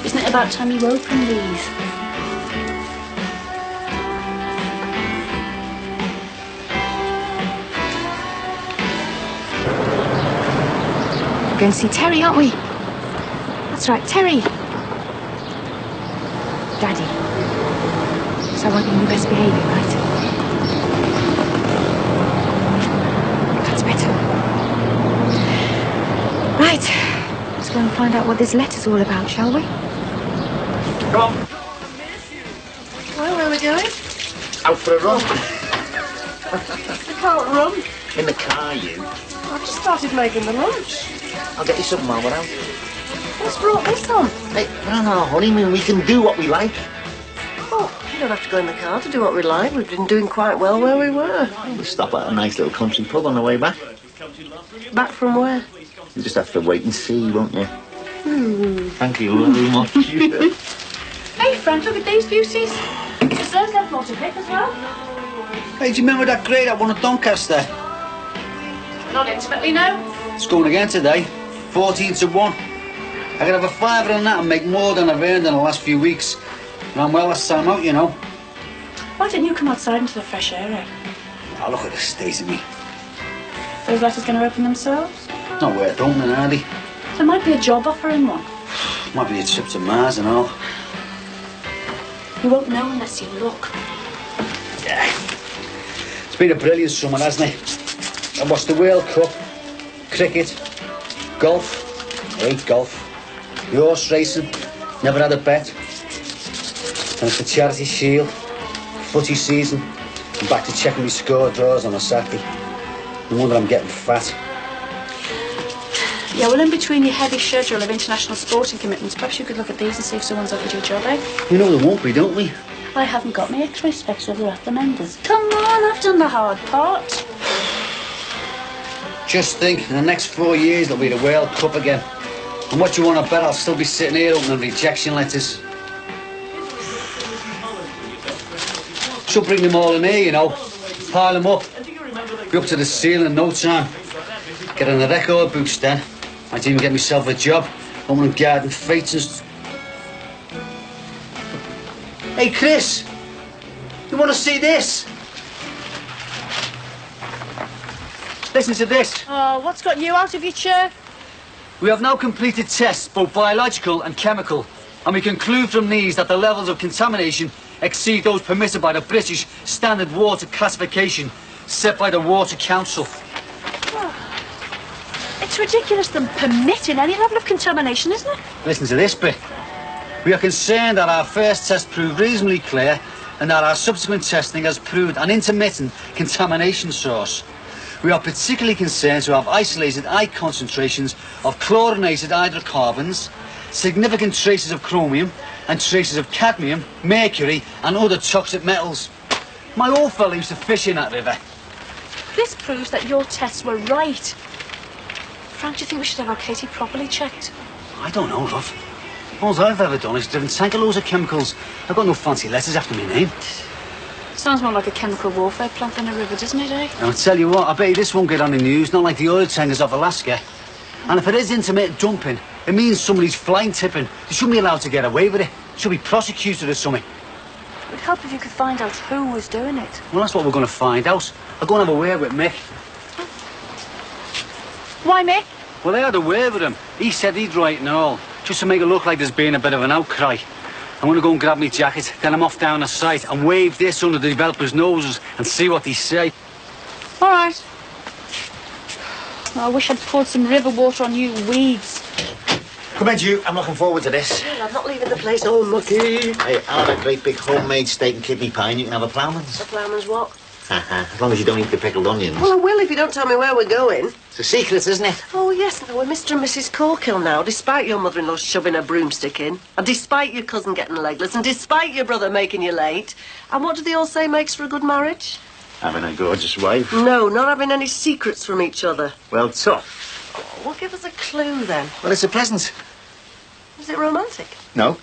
Isn't it about time you opened these? We're going to see Terry, aren't we? That's right, Terry. Daddy. So I want you in your best behaviour, right? That's better. Right. Let's go and find out what this letter's all about, shall we? Come on. Well, where are we going? Out for a run. I can't run. In the car, you. I've just started making the lunch. I'll get you something while we're out. What's brought this on? Hey, we're on our honeymoon. We can do what we like. Oh, you don't have to go in the car to do what we like. We've been doing quite well where we were. We'll stop at a nice little country pub on the way back. Back from where? You just have to wait and see, won't you? Thank you very much. Hey, Frank, look at these beauties. The sun's left more to pick as well. Hey, do you remember that grade I won at Doncaster? Not intimately, no. Scored again today, 14-1. I could have a fiver on that and make more than I've earned in the last few weeks. And I'm well last time out, you know. Why didn't you come outside into the fresh air, eh? Oh, look at the state of me. Those letters going to open themselves? Not worth opening, are they? There might be a job offer in one. Might be a trip to Mars and all. You won't know unless you look. Yeah. It's been a brilliant summer, hasn't it? I watched the World Cup, cricket, golf. I hate golf. Horse racing. Never had a bet. And it's the Charity Shield, footy season. I'm back to checking my score draws on a Saturday. No wonder I'm getting fat. Yeah, well, in between your heavy schedule of international sporting commitments, perhaps you could look at these and see if someone's offered you a job, eh? We know there won't be, don't we? I haven't got my X-ray specs whether they're at the Menders. Come on, I've done the hard part. Just think, in the next 4 years there'll be the World Cup again. And what you want to bet, I'll still be sitting here opening rejection letters. Should bring them all in here, you know. Pile them up. Be up to the ceiling in no time. Get in the record books then. Might even get myself a job. Opening garden fetes and... Hey, Chris! You want to see this? Listen to this. Oh, what's got you out of your chair? We have now completed tests, both biological and chemical, and we conclude from these that the levels of contamination exceed those permitted by the British Standard Water Classification set by the Water Council. It's ridiculous them permitting any level of contamination, isn't it? Listen to this bit. We are concerned that our first test proved reasonably clear and that our subsequent testing has proved an intermittent contamination source. We are particularly concerned to have isolated high concentrations of chlorinated hydrocarbons, significant traces of chromium and traces of cadmium, mercury and other toxic metals. My old fella used to fish in that river. This proves that your tests were right. Frank, do you think we should have our Katie properly checked? I don't know, love. All I've ever done is driven tanker loads of chemicals. I've got no fancy letters after my name. Sounds more like a chemical warfare plant than a river, doesn't it, eh? I'll tell you what, I bet you this won't get on the news, not like the oil tankers off Alaska. And if it is intermittent dumping, it means somebody's flying tipping. They shouldn't be allowed to get away with it. Should be prosecuted or something. It would help if you could find out who was doing it. Well, that's what we're going to find out. I'll go and have a word with Mick. Why, Mick? Well, I had a word with him. He said he'd write and all, just to make it look like there's been a bit of an outcry. I'm going to go and grab my jacket, then I'm off down the site and wave this under the developers' noses and see what they say. All right. I wish I'd poured some river water on you weeds. Come in, you. I'm looking forward to this. Well, I'm not leaving the place all mucky. Hey, I'll have a great big homemade steak and kidney pie and you can have a ploughman's. The ploughman's what? As long as you don't eat the pickled onions. Well, I will if you don't tell me where we're going. It's a secret, isn't it? Oh, yes, no, we're Mr. and Mrs. Corkill now, despite your mother-in-law shoving a broomstick in, and despite your cousin getting legless, and despite your brother making you late. And what do they all say makes for a good marriage? Having a gorgeous wife. No, not having any secrets from each other. Well, tough. Oh, well, give us a clue, then. Well, it's a present. Is it romantic? No,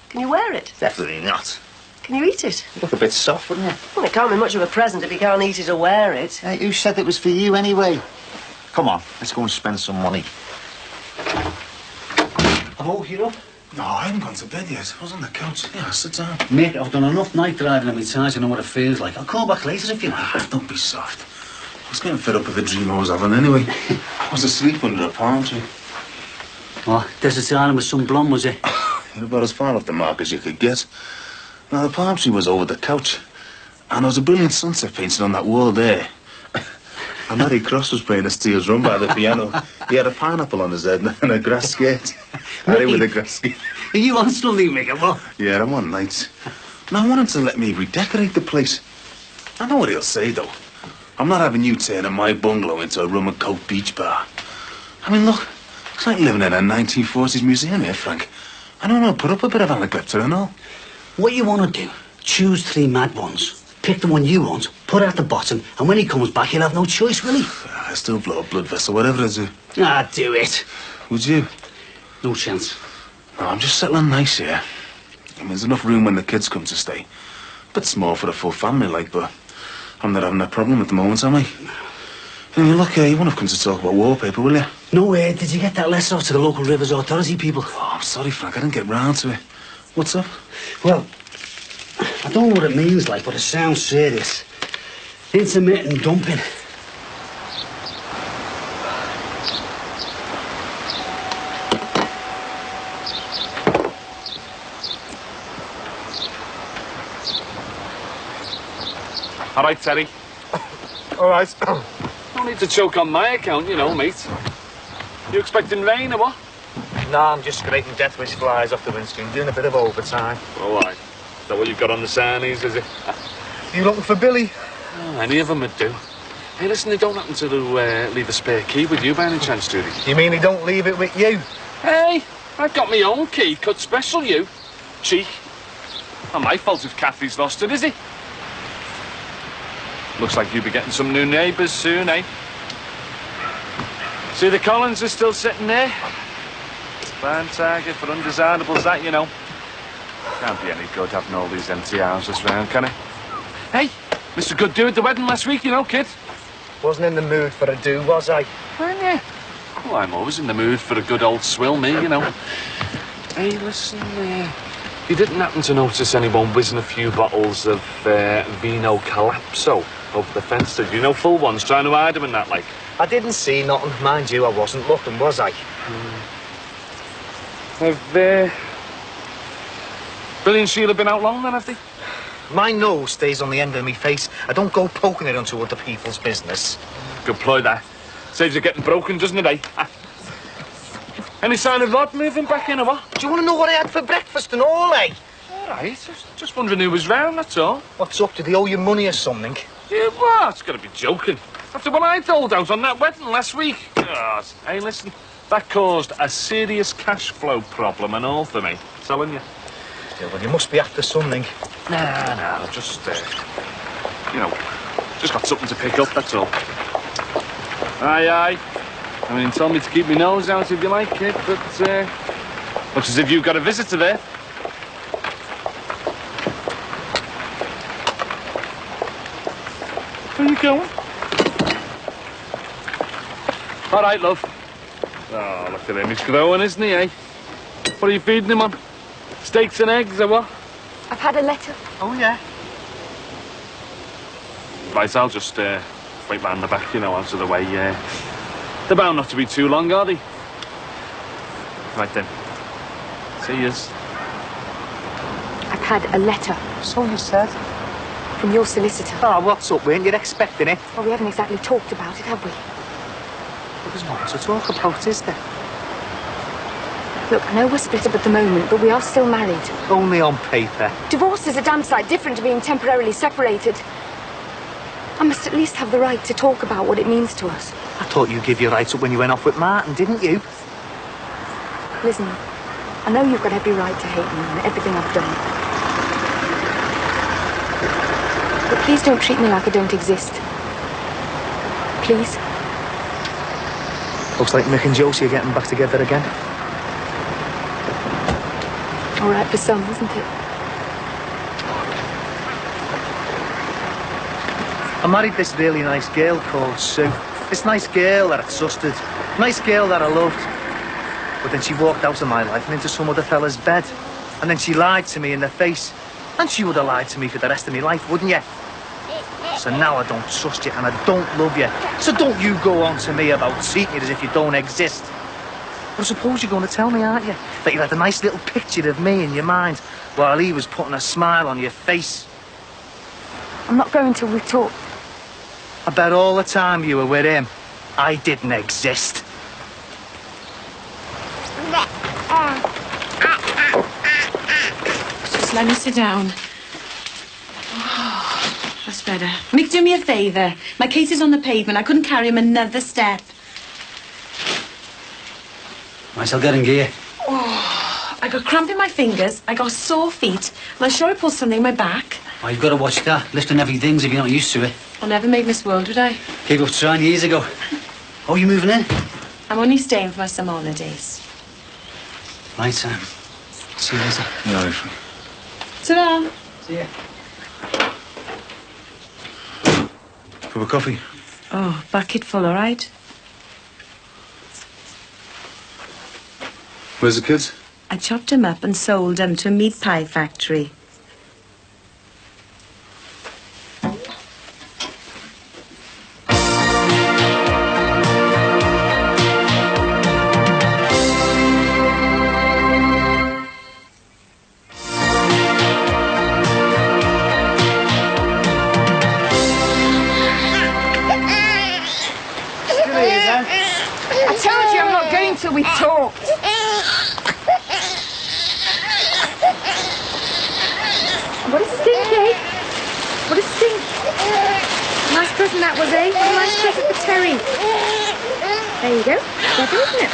Can you wear it? definitely not. Can you eat it? You look a bit soft, wouldn't it? Well, it can't be much of a present if you can't eat it or wear it. Hey, who said it was for you anyway? Come on, let's go and spend some money. I'm all here up. No, I haven't gone to bed yet. I was on the couch. Yeah, sit down. Mate, I've done enough night driving in my time to know what it feels like. I'll call back later if you like. Ah, don't be soft. I was getting fed up with the dream I was having anyway. I was asleep under a palm tree. Oh, Desert Island with some blonde, was it? You're about as far off the mark as you could get. Now, the palm tree was over the couch. And there was a brilliant sunset painted on that wall there. And Matty Cross was playing a steel drum by the piano. He had a pineapple on his head and a grass skirt. Harry with a grass skirt. Are you on Sunday, Mick, what? Yeah, I'm on nights. Now, I want him to let me redecorate the place. I know what he'll say, though. I'm not having you turning my bungalow into a rum and coke beach bar. I mean, look, it's like living in a 1940s museum here, Frank. I don't want to put up a bit of anaglypta and all. What you want to do, choose 3 mad ones. Pick the one you want, put it at the bottom, and when he comes back, he'll have no choice, will he? I still blow a blood vessel, whatever I do. Ah, do it. Would you? No chance. No, I'm just settling nice here. I mean, there's enough room when the kids come to stay. Bit small for the full family, like, but I'm not having that problem at the moment, am I? I mean, look, you won't have come to talk about wallpaper, will you? No way. Did you get that letter off to the local Rivers Authority people? Oh, I'm sorry, Frank, I didn't get round to it. What's up? Well, I don't know what it means, like, but it sounds serious. Intermittent dumping. All right, Terry. All right. No need to choke on my account, you know, mate. You expecting rain or what? No, I'm just scraping death wish flies off the windscreen, doing a bit of overtime. All right. Is that what you've got on the sarnies, is it? You looking for Billy? Oh, any of them would do. Hey, listen, they don't happen to leave a spare key with you by any chance, do they? You mean he don't leave it with you? Hey, I've got my own key, cut special, you. Cheek. Not my fault if Kathy's lost it, is it? Looks like you'll be getting some new neighbours soon, eh? See, the Collins are still sitting there. Prime target for undesirables, that, you know. Can't be any good having all these empty houses round, can it? Hey, Mr. Good Do at the wedding last week, you know, kid. Wasn't in the mood for a do, was I? Weren't you? Well, I'm always in the mood for a good old swill, me, you know. Hey, listen, you didn't happen to notice anyone whizzing a few bottles of Vino Calypso over the fence, did you? You know, full ones, trying to hide them and that, like. I didn't see nothing. Mind you, I wasn't looking, was I? Have Billy and Sheila been out long, then, have they? My nose stays on the end of me face. I don't go poking it into other people's business. Good ploy, that. Saves you getting broken, doesn't it, eh? Any sign of Rod moving back in, or what? Do you want to know what I had for breakfast and all, eh? All right, just wondering who was round, that's all. What's up? Do they owe you money or something? Yeah, what? It's got to be joking. After what I told out on that wedding last week. God. Hey, listen, that caused a serious cash flow problem and all for me. I'm telling you. Yeah, well, you must be after something. Nah, just, you know, just got something to pick up, that's all. Aye. I mean, tell me to keep my nose out if you like, kid, but, looks as if you've got a visitor there. Where are you going? All right, love. Oh, look at him. He's growing, isn't he, eh? What are you feeding him on? Steaks and eggs, or what? I've had a letter. Oh, yeah? Right, I'll just, wait round the back, you know, out of the way. They're bound not to be too long, are they? Right then. See yous. I've had a letter So you said. from your solicitor. Oh, what's up, weren't you expecting it? Well, we haven't exactly talked about it, have we? Well, there's nothing to talk about, is there? Look, I know we're split up at the moment, but we are still married. Only on paper. Divorce is a damn sight different to being temporarily separated. I must at least have the right to talk about what it means to us. I thought you gave your rights up when you went off with Martin, didn't you? Listen, I know you've got every right to hate me and everything I've done. But please don't treat me like I don't exist. Please. Looks like Mick and Josie are getting back together again. All right for some, isn't it? I married this really nice girl called Sue. This nice girl that I trusted. Nice girl that I loved. But then she walked out of my life and into some other fella's bed. And then she lied to me in the face. And she would have lied to me for the rest of my life, wouldn't you? So now I don't trust you and I don't love you. So don't you go on to me about treating it as if you don't exist. But I suppose you're going to tell me, aren't you? That you had a nice little picture of me in your mind while he was putting a smile on your face. I'm not going till we talk. I bet all the time you were with him, I didn't exist. Just let me sit down. Oh, that's better. Mick, do me a favour. My case is on the pavement. I couldn't carry him another step. Right, I'll get in gear. Oh, I got cramp in my fingers. I got sore feet. And I'm sure I pulled something in my back. Oh, you've got to watch that. Lifting heavy things if you're not used to it. I never made Miss World, did I? Gave up trying years ago. Oh, you moving in? I'm only staying for my summer holidays. Right, see you later. Yeah, all right, Frank. Ta-ra! See ya. Cup of coffee. Oh, bucket full, all right? Where's the kids? I chopped them up and sold them to a meat pie factory. I told you I'm not going till we talked. What a stink, eh? What a stink. Nice present that was, eh? What a nice present for Terry. There you go. Better, isn't it?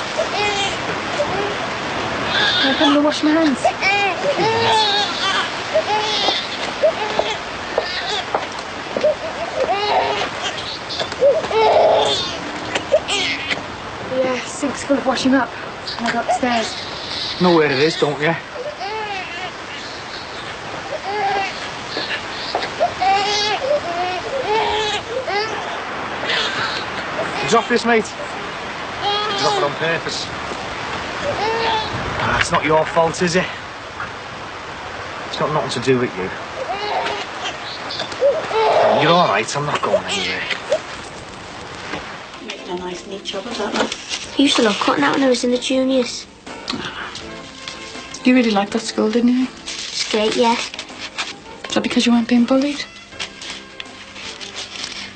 I'm going to wash my hands. Yeah, sink's full of washing up. And I got upstairs. Know where it is, don't you? Drop this, mate. Drop it on purpose. Ah, it's not your fault, is it? It's got nothing to do with you. You're all right. I'm not going anywhere. Making a nice neat job of that, man. I used to love cutting out when I was in the juniors. You really liked that school, didn't you? It's great, yeah. Is that because you weren't being bullied?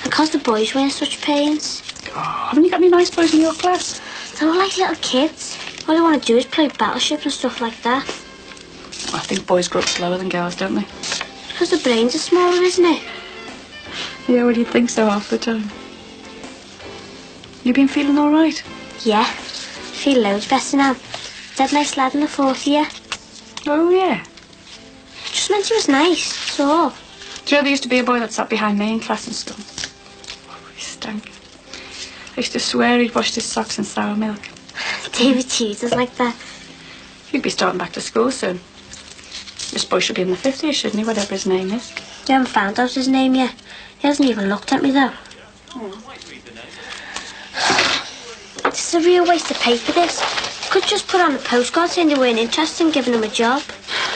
Because the boys weren't such pains. Oh, haven't you got any nice boys in your class? They're all like little kids. All they want to do is play Battleship and stuff like that. I think boys grow up slower than girls, don't they? Because the brains are smaller, isn't it? Yeah, well, you'd think so half the time. You been feeling all right? Yeah. Feel loads better now. Dead nice lad in the fourth year. Oh, yeah. Just meant he was nice, that's all. Do you know there used to be a boy that sat behind me in class in school? Oh, he stank. I used to swear he'd washed his socks in sour milk. David Cheetah's like that. He'd be starting back to school soon. This boy should be in the 50s, shouldn't he, whatever his name is? You haven't found out his name yet. He hasn't even looked at me, though. This is a real waste of paper, this. You could just put on a postcard saying they weren't interested in giving him a job.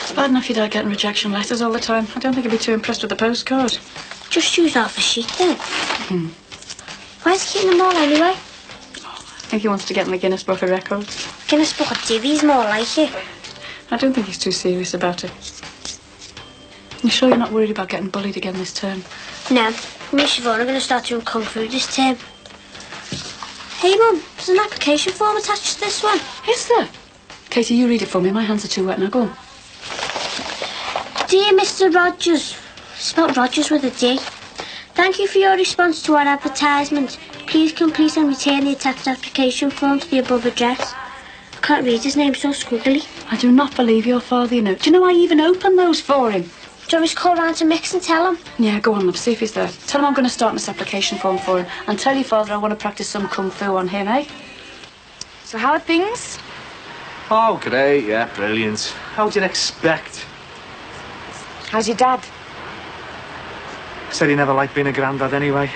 It's bad enough you don't getting rejection letters all the time. I don't think he'd be too impressed with the postcard. Just use half a sheet, then. Why is he keeping them all, anyway? I think he wants to get in the Guinness Book of Records. Guinness Book of Divvy's more like it. I don't think he's too serious about it. You sure you're not worried about getting bullied again this term? No, me and Siobhan are going to start doing Kung Fu this term. Hey, Mum, there's an application form attached to this one. Is there? Katie, you read it for me. My hands are too wet now. Go on. Dear Mr. Rogers, spelt Rogers with a D. Thank you for your response to our advertisement. Please complete and return the attached application form to the above address. I can't read his name so squiggly. I do not believe your father, you know. Do you know I even opened those for him? Do you want me to call round to Mix and tell him? Yeah, go on, love. See if he's there. Tell him I'm going to start this application form for him. And tell your father I want to practice some Kung Fu on him, eh? So how are things? Oh, great, yeah, brilliant. How'd you expect? How's your dad? Said he never liked being a granddad anyway.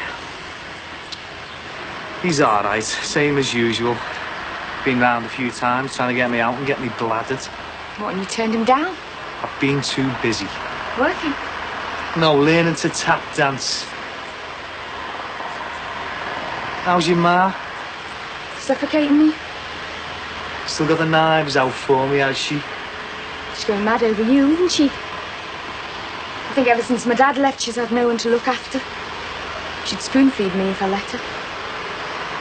He's all right, same as usual. Been round a few times trying to get me out and get me bladdered. What, and you turned him down? I've been too busy. Working? No, learning to tap dance. How's your ma? Suffocating me? Still got the knives out for me, has she? She's going mad over you, isn't she? I think ever since my dad left, she's had no one to look after. She'd spoon-feed me if I let her.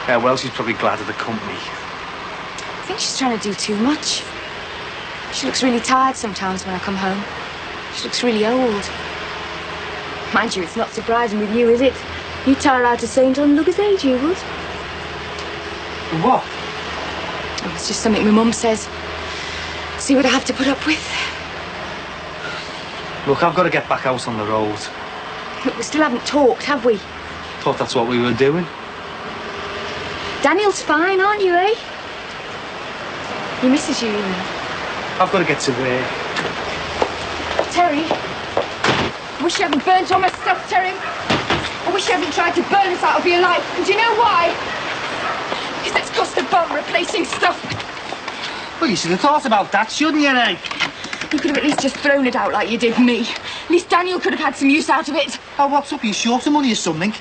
Yeah, well, she's probably glad of the company. I think she's trying to do too much. She looks really tired sometimes when I come home. She looks really old. Mind you, it's not surprising with you, is it? You'd tire out a saint on Lugger's age, you would. What? Oh, it's just something my mum says. See what I have to put up with. Look, I've got to get back out on the road. Look, we still haven't talked, have we? Thought that's what we were doing. Daniel's fine, aren't you, eh? He misses you, you know. I've got to get to work. Terry, I wish you hadn't burnt all my stuff, Terry. I wish you hadn't tried to burn us out of your life. And do you know why? Because it's cost a bomb replacing stuff. Well, you should have thought about that, shouldn't you, eh? You could have at least just thrown it out like you did me. At least Daniel could have had some use out of it. Oh, what's up? Are you short of money or something?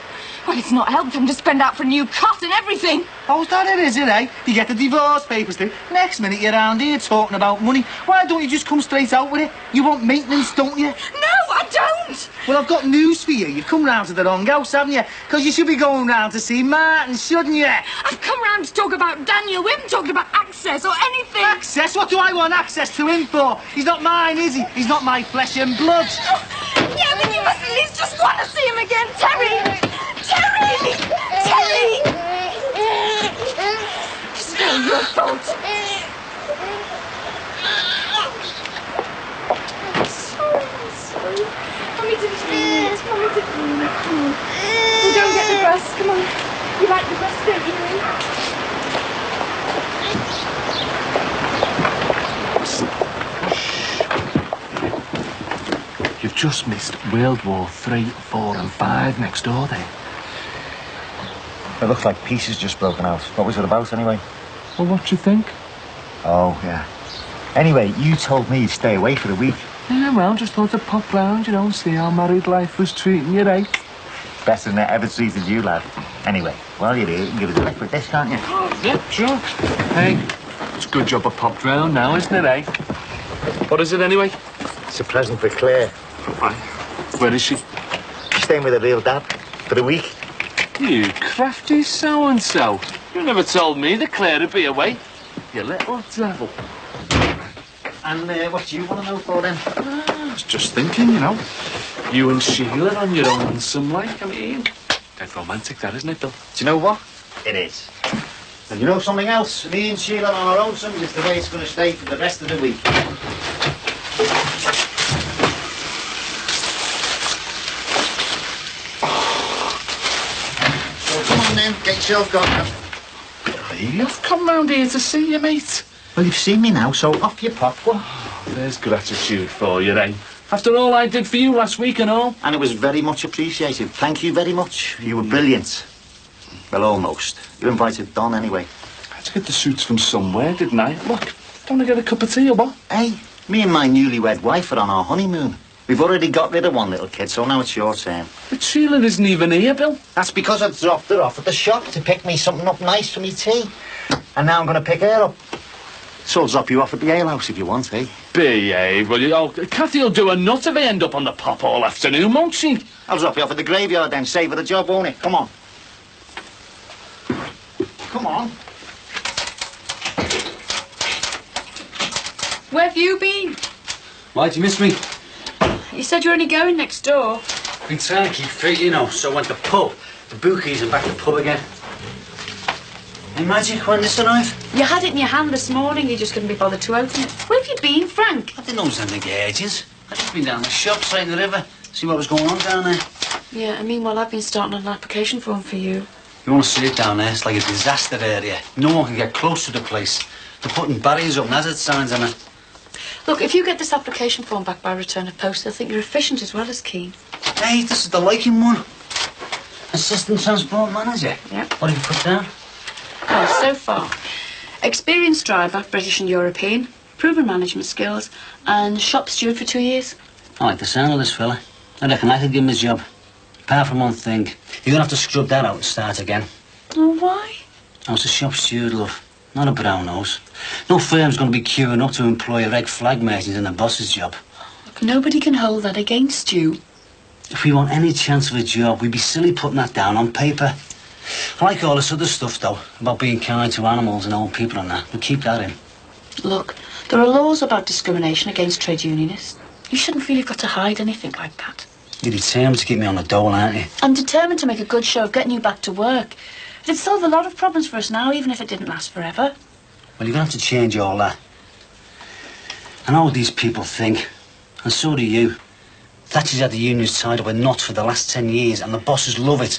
Well, it's not helped him to spend out for a new cot and everything. How's that it is, eh? You get the divorce papers through. Next minute you're around here talking about money. Why don't you just come straight out with it? You want maintenance, don't you? No, I don't. Well, I've got news for you. You've come round to the wrong house, haven't you? Because you should be going round to see Martin, shouldn't you? I've come round to talk about Daniel. We haven't talked about access or anything. Access? What do I want access to him for? He's not mine, is he? He's not my flesh and blood. Yeah, but you must at least just want to see him again, Terry. Terry! Terry! It's not your fault. I'm sorry. Mommy didn't mean it. Mommy didn't mean it. Come on. We'll go and get the bus. Come on. You like the bus, don't you? You've just missed World War III, 4 and 5 next door then. It looks like peace has just broken out. What was it about, anyway? Well, what do you think? Oh, yeah. Anyway, you told me to stay away for a week. Yeah, well, just thought to pop round, you know, and see how married life was treating you, right? Better than it ever treated you, lad. Anyway, while you're here, you can give us a lick with this, can't you? Yeah, sure. Hey, it's a good job I popped round now, isn't it, eh? What is it, anyway? It's a present for Claire. Why? Where is she? She's staying with her real dad for a week. You crafty so-and-so. You never told me that Claire would be away. You little devil. And what do you want to know for, then? I was just thinking, you know. You and Sheila on your own, some like. I mean, dead romantic, that, isn't it, Bill? Do you know what? It is. And you know something else? Me and Sheila on our own, some is the way it's going to stay for the rest of the week. So come on then, get yourself going. I've come round here to see you, mate. Well, you've seen me now, so off you pop. Go on. There's gratitude for you, eh? After all I did for you last week and all. And it was very much appreciated. Thank you very much. You were brilliant. Well, almost. You invited Don anyway. I had to get the suits from somewhere, didn't I? Look, don't I get a cup of tea or what? Hey, me and my newlywed wife are on our honeymoon. We've already got rid of one little kid, so now it's your turn. But Sheila isn't even here, Bill. That's because I've dropped her off at the shop to pick me something up nice for me tea. And now I'm going to pick her up. So I'll drop you off at the alehouse if you want, eh? Behave, will you? Oh, Cathy'll do a nut if I end up on the pop all afternoon, won't she? I'll drop you off at the graveyard then. Save her the job, won't it? Come on. Come on. Where have you been? Why'd you miss me? You said you're only going next door. Been trying to keep fit, you know, so I went to pub, the bookies and back to pub again. Hey, Magic, when this arrived? You had it in your hand this morning, you just couldn't be bothered to open it. Where have you been, Frank? I didn't know it was any gauges. I'd just been down the shop, side of the river, see what was going on down there. Yeah, and meanwhile I've been starting on an application form for you. You want to see it down there? It's like a disaster area. No one can get close to the place. They're putting barriers up and hazard signs on it. Look, if you get this application form back by return of post, they'll think you're efficient as well as keen. Hey, this is the liking one. Assistant Transport Manager. Yep. What have you put down? Well, so far, Experienced driver, British and European, proven management skills, and shop steward for 2 years. I like the sound of this fella. I reckon I could give him his job. Apart from one thing, you're gonna have to scrub that out and start again. Oh, why? I was a shop steward, love, not a brown nose. No firm's gonna be queuing up to employ a red flag merchant in the boss's job. Look, nobody can hold that against you. If we want any chance of a job, we'd be silly putting that down on paper. I like all this other stuff, though, about being kind to animals and old people and that. We'll keep that in. Look, there are laws about discrimination against trade unionists. You shouldn't feel you've got to hide anything like that. You're determined to keep me on the dole, aren't you? I'm determined to make a good show of getting you back to work. It'd solve a lot of problems for us now, even if it didn't last forever. Well, you're going to have to change all that. I know what these people think, and so do you. Thatcher's had the unions tied up in knots for the last 10 years, and the bosses love it.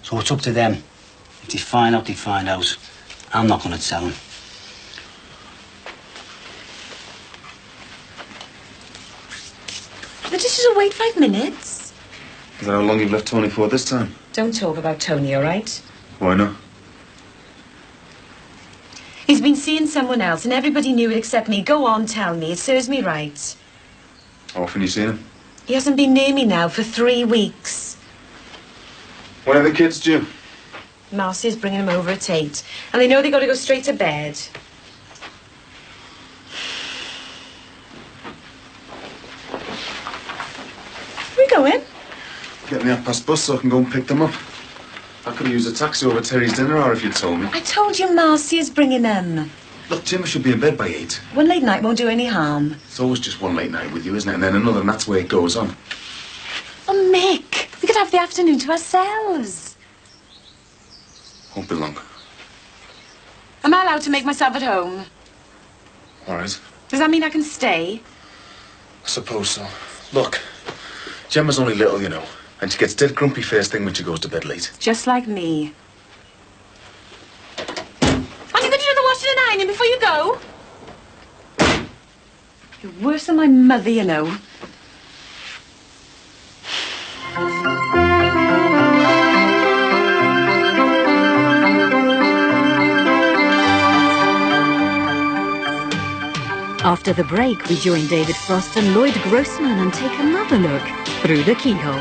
So it's up to them. If they find out, they find out. I'm not going to tell them. The dishes will wait 5 minutes. Is that how long you've left Tony for this time? Don't talk about Tony, all right? Why not? He's been seeing someone else, and everybody knew it except me. Go on, tell me. It serves me right. How often you seen him? He hasn't been near me now for 3 weeks. When are the kids due? Marcy's bringing him over at 8, and they know they've got to go straight to bed. Where are we going? Get me half past bus so I can go and pick them up. I could have used a taxi over Terry's dinner hour if you'd told me. I told you Marcy is bringing them. Look, Jim should be in bed by 8. One late night won't do any harm. It's always just one late night with you, isn't it? And then another, and that's the way it goes on. Oh, Mick, we could have the afternoon to ourselves. Won't be long. Am I allowed to make myself at home? All right. Does that mean I can stay? I suppose so. Look, Gemma's only little, you know, and she gets dead grumpy first thing when she goes to bed late. Just like me. Aren't you going to do the washing and ironing before you go? You're worse than my mother, you know. After the break, we join David Frost and Lloyd Grossman and take another look through the keyhole.